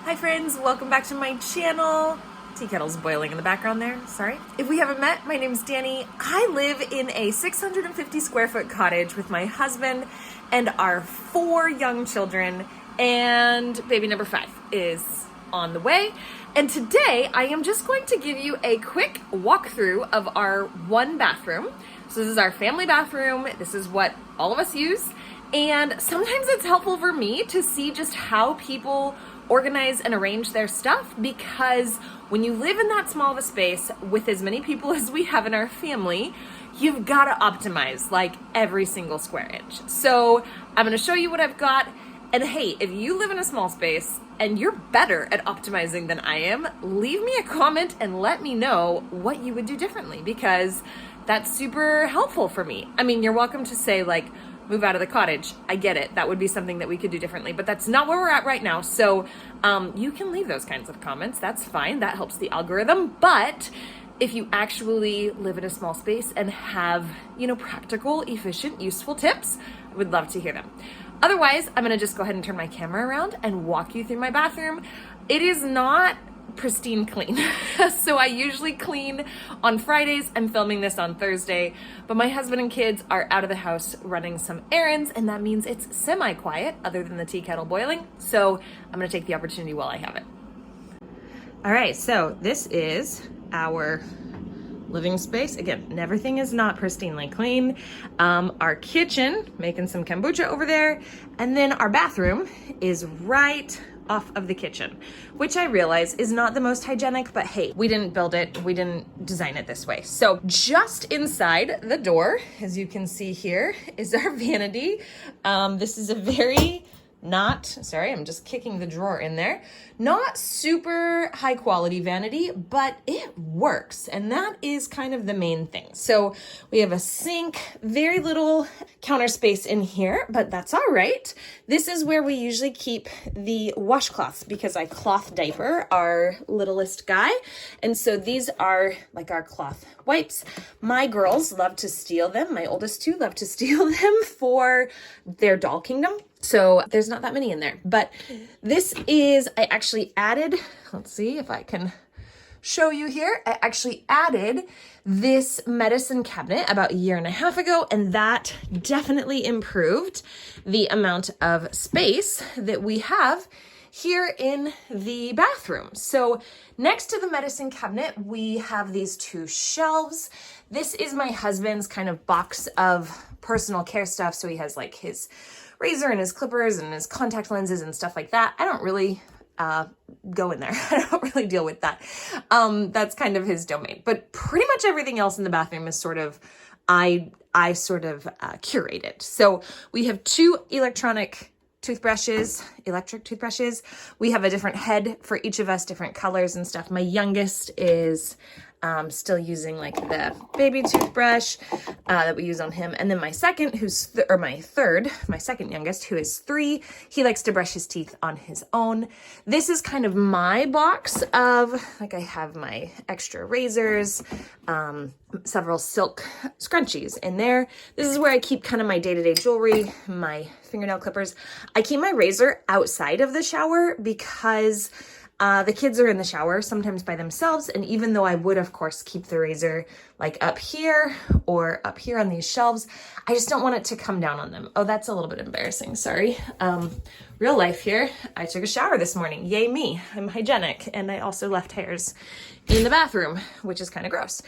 Hi friends, welcome back to my channel. Tea kettle's boiling in the background there, sorry. If we haven't met, my name's Danny. I live in a 650 square foot cottage with my husband and our 4 young children, and baby number 5 is on the way. And today I am just going to give you a quick walkthrough of our one bathroom. So this is our family bathroom. This is what all of us use. And sometimes it's helpful for me to see just how people organize and arrange their stuff, because when you live in that small of a space with as many people as we have in our family, you've got to optimize like every single square inch. So I'm going to show you what I've got. And hey, if you live in a small space and you're better at optimizing than I am, leave me a comment and let me know what you would do differently, because that's super helpful for me. I mean, you're welcome to say like, move out of the cottage. I get it. That would be something that we could do differently, but that's not where we're at right now. So you can leave those kinds of comments. That's fine. That helps the algorithm. But if you actually live in a small space and have, practical, efficient, useful tips, I would love to hear them. Otherwise, I'm going to just go ahead and turn my camera around and walk you through my bathroom. It is not pristine clean. So I usually clean on Fridays. I'm filming this on Thursday, but my husband and kids are out of the house running some errands, and that means it's semi-quiet other than the tea kettle boiling. So I'm going to take the opportunity while I have it. All right, so this is our living space. Again, everything is not pristinely clean. Our kitchen, making some kombucha over there, and then our bathroom is right off of the kitchen, which I realize is not the most hygienic, but hey, we didn't build it, we didn't design it this way. So just inside the door, as you can see here, is our vanity. This is a very I'm just kicking the drawer in there. Not super high quality vanity, but it works. And that is kind of the main thing. So we have a sink, very little counter space in here, but that's all right. This is where we usually keep the washcloths, because I cloth diaper our littlest guy. And so these are like our cloth wipes. My girls love to steal them. My oldest 2 love to steal them for their doll kingdom. So there's not that many in there, but this is, I actually added, let's see if I can show you here. I actually added this medicine cabinet about 1.5 years ago, and that definitely improved the amount of space that we have here in the bathroom. So next to the medicine cabinet, we have these 2 shelves. This is my husband's kind of box of personal care stuff. So he has like his razor and his clippers and his contact lenses and stuff like that. I don't really go in there. I don't really deal with that. That's kind of his domain. But pretty much everything else in the bathroom is sort of, I sort of curate it. So we have 2 electric toothbrushes. We have a different head for each of us, different colors and stuff. My youngest is still using like the baby toothbrush that we use on him. And then my second, my second youngest, who is 3, he likes to brush his teeth on his own. This is kind of my box of, like, I have my extra razors, several silk scrunchies in there. This is where I keep kind of my day-to-day jewelry, my fingernail clippers. I keep my razor outside of the shower because the kids are in the shower sometimes by themselves. And even though I would, of course, keep the razor like up here or up here on these shelves, I just don't want it to come down on them. Oh, that's a little bit embarrassing. Sorry. Real life here. I took a shower this morning. Yay me. I'm hygienic. And I also left hairs in the bathroom, which is kind of gross.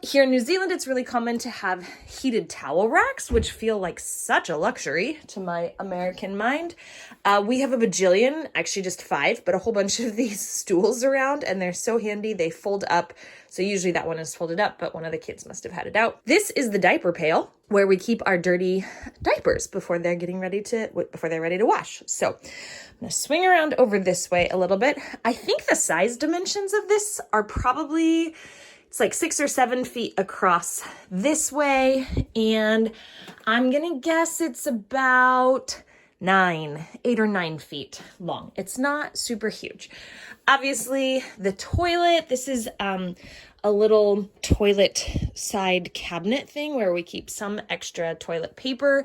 Here in New Zealand, it's really common to have heated towel racks, which feel like such a luxury to my American mind. We have a bajillion, actually just 5, but a whole bunch of these stools around, and they're so handy. They fold up. So usually that one is folded up, but one of the kids must have had it out. This is the diaper pail where we keep our dirty diapers before they're ready to wash. So I'm going to swing around over this way a little bit. I think the size dimensions of this are probably, it's like 6 or 7 feet across this way. And I'm going to guess it's about 8 or 9 feet long. It's not super huge. Obviously, the toilet, this is a little toilet side cabinet thing where we keep some extra toilet paper.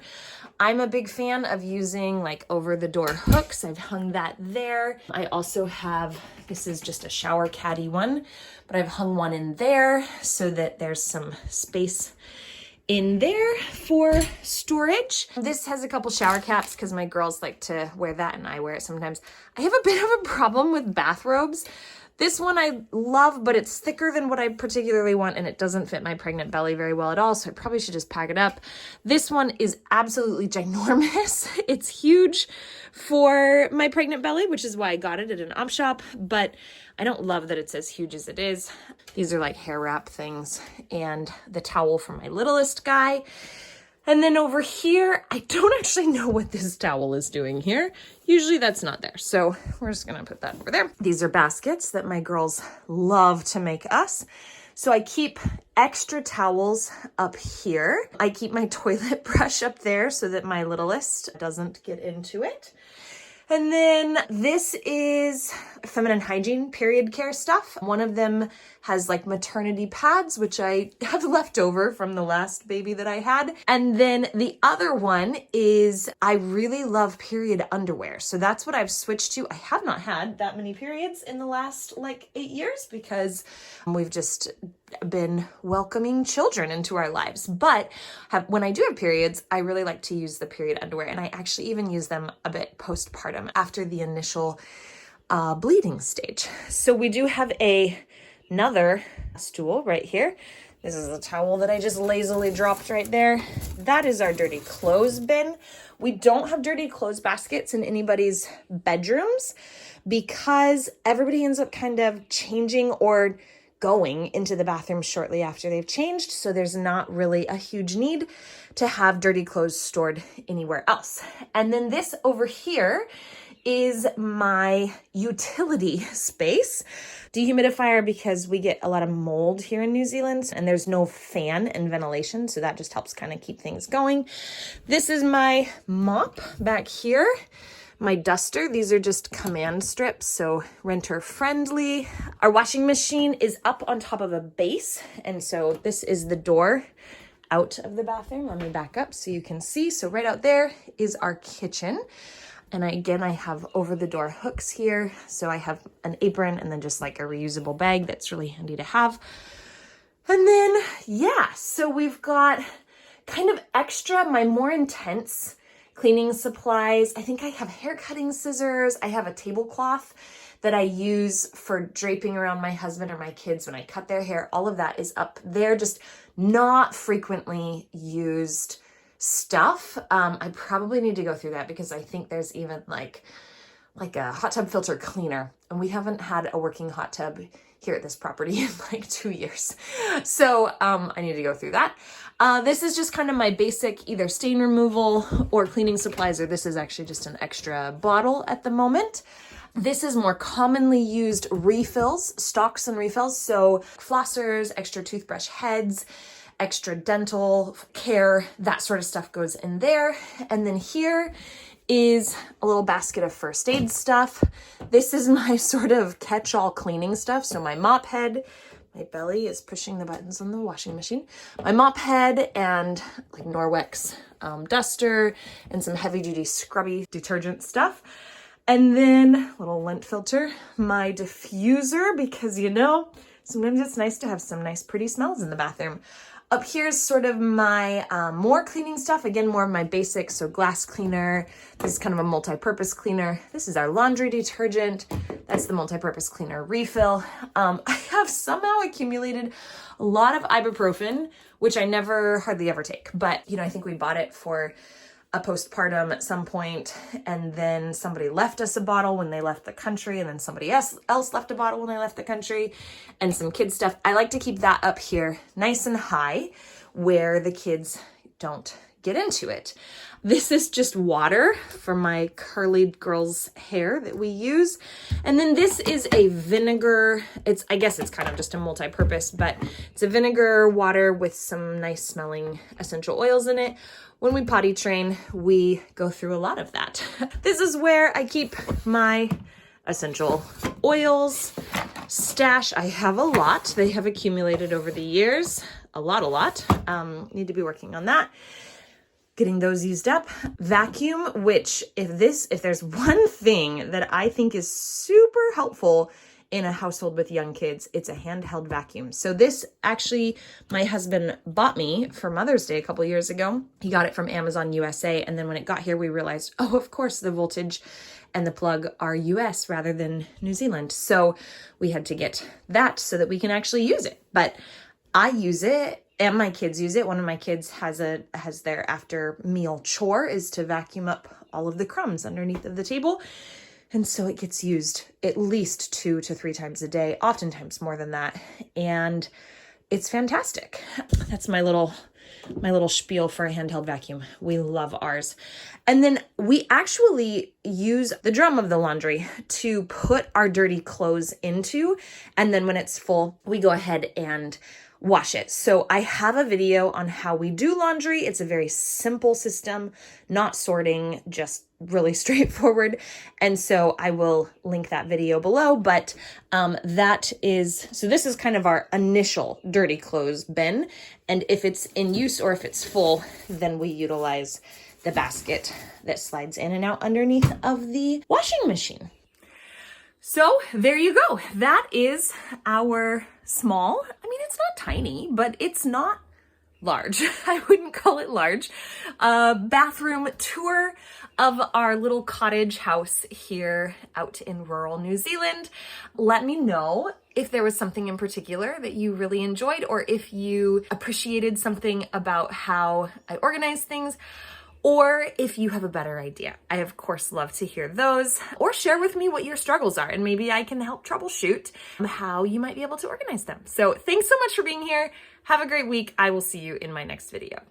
I'm a big fan of using like over the door hooks. I've hung that there. I also have, this is just a shower caddy one, but I've hung one in there so that there's some space in there for storage. This has a couple shower caps because my girls like to wear that and I wear it sometimes. I have a bit of a problem with bathrobes. This one I love, but it's thicker than what I particularly want and it doesn't fit my pregnant belly very well at all, so I probably should just pack it up. This one is absolutely ginormous. It's huge for my pregnant belly, which is why I got it at an op shop, but I don't love that it's as huge as it is. These are like hair wrap things and the towel for my littlest guy. And then over here, I don't actually know what this towel is doing here. Usually that's not there. So we're just gonna put that over there. These are baskets that my girls love to make us. So I keep extra towels up here. I keep my toilet brush up there so that my littlest doesn't get into it. And then this is feminine hygiene, period care stuff. One of them has like maternity pads, which I have left over from the last baby that I had. And then the other one is, I really love period underwear. So that's what I've switched to. I have not had that many periods in the last like 8 years because we've just been welcoming children into our lives. But when I do have periods, I really like to use the period underwear. And I actually even use them a bit postpartum after the initial bleeding stage. So we do have another stool right here. This is a towel that I just lazily dropped right there. That is our dirty clothes bin. We don't have dirty clothes baskets in anybody's bedrooms because everybody ends up kind of changing or going into the bathroom shortly after they've changed. So there's not really a huge need to have dirty clothes stored anywhere else. And then this over here is my utility space dehumidifier because we get a lot of mold here in New Zealand and there's no fan and ventilation. So that just helps kind of keep things going. This is my mop back here. My duster, these are just command strips, so renter friendly. Our washing machine is up on top of a base, and so this is the door out of the bathroom. Let me back up so you can see. So right out there is our kitchen. And I have over the door hooks here. So I have an apron and then just like a reusable bag that's really handy to have. And then, yeah, so we've got kind of extra, my more intense cleaning supplies. I think I have hair cutting scissors. I have a tablecloth that I use for draping around my husband or my kids when I cut their hair. All of that is up there, just not frequently used stuff. I probably need to go through that because I think there's even like a hot tub filter cleaner, and we haven't had a working hot tub here at this property in like 2 years. So I need to go through that. This is just kind of my basic either stain removal or cleaning supplies, or this is actually just an extra bottle at the moment. This is more commonly used refills, stocks and refills. So flossers, extra toothbrush heads, extra dental care, that sort of stuff goes in there. And then here is a little basket of first aid stuff. This is my sort of catch-all cleaning stuff. So my mop head, my belly is pushing the buttons on the washing machine. My mop head and like Norwex duster and some heavy-duty scrubby detergent stuff. And then little lint filter, my diffuser, because you know, sometimes it's nice to have some nice pretty smells in the bathroom. Up here is sort of my more cleaning stuff. Again, more of my basics. So glass cleaner. This is kind of a multi-purpose cleaner. This is our laundry detergent. That's the multi-purpose cleaner refill. I have somehow accumulated a lot of ibuprofen, which I never hardly ever take. But, you know, I think we bought it for a postpartum at some point, and then somebody left us a bottle when they left the country, and then somebody else left a bottle when they left the country, and some kids stuff. I like to keep that up here nice and high where the kids don't get into it. This is just water for my curly girl's hair that we use. And then this is a vinegar. I guess it's kind of just a multi-purpose, but it's a vinegar water with some nice smelling essential oils in it. When we potty train, we go through a lot of that. This is where I keep my essential oils stash. I have a lot. They have accumulated over the years. A lot. Need to be working on that. Getting those used up. Vacuum, which if there's one thing that I think is super helpful in a household with young kids, it's a handheld vacuum. So this actually, my husband bought me for Mother's Day a couple years ago. He got it from Amazon USA. And then when it got here, we realized, oh, of course, the voltage and the plug are US rather than New Zealand. So we had to get that so that we can actually use it. But I use it and my kids use it. One of my kids has their after meal chore is to vacuum up all of the crumbs underneath of the table. And so it gets used at least 2 to 3 times a day, oftentimes more than that. And it's fantastic. That's my little spiel for a handheld vacuum. We love ours. And then we actually use the drum of the laundry to put our dirty clothes into. And then when it's full, we go ahead and wash it. So I have a video on how we do laundry. It's a very simple system, not sorting, just really straightforward. And so I will link that video below, but this is kind of our initial dirty clothes bin. And if it's in use or if it's full, then we utilize the basket that slides in and out underneath of the washing machine. So there you go. That is our small, it's not tiny, but it's not large. I wouldn't call it large. Bathroom tour of our little cottage house here out in rural New Zealand. Let me know if there was something in particular that you really enjoyed or if you appreciated something about how I organize things. Or if you have a better idea. I, of course, love to hear those. Or share with me what your struggles are, and maybe I can help troubleshoot how you might be able to organize them. So thanks so much for being here. Have a great week. I will see you in my next video.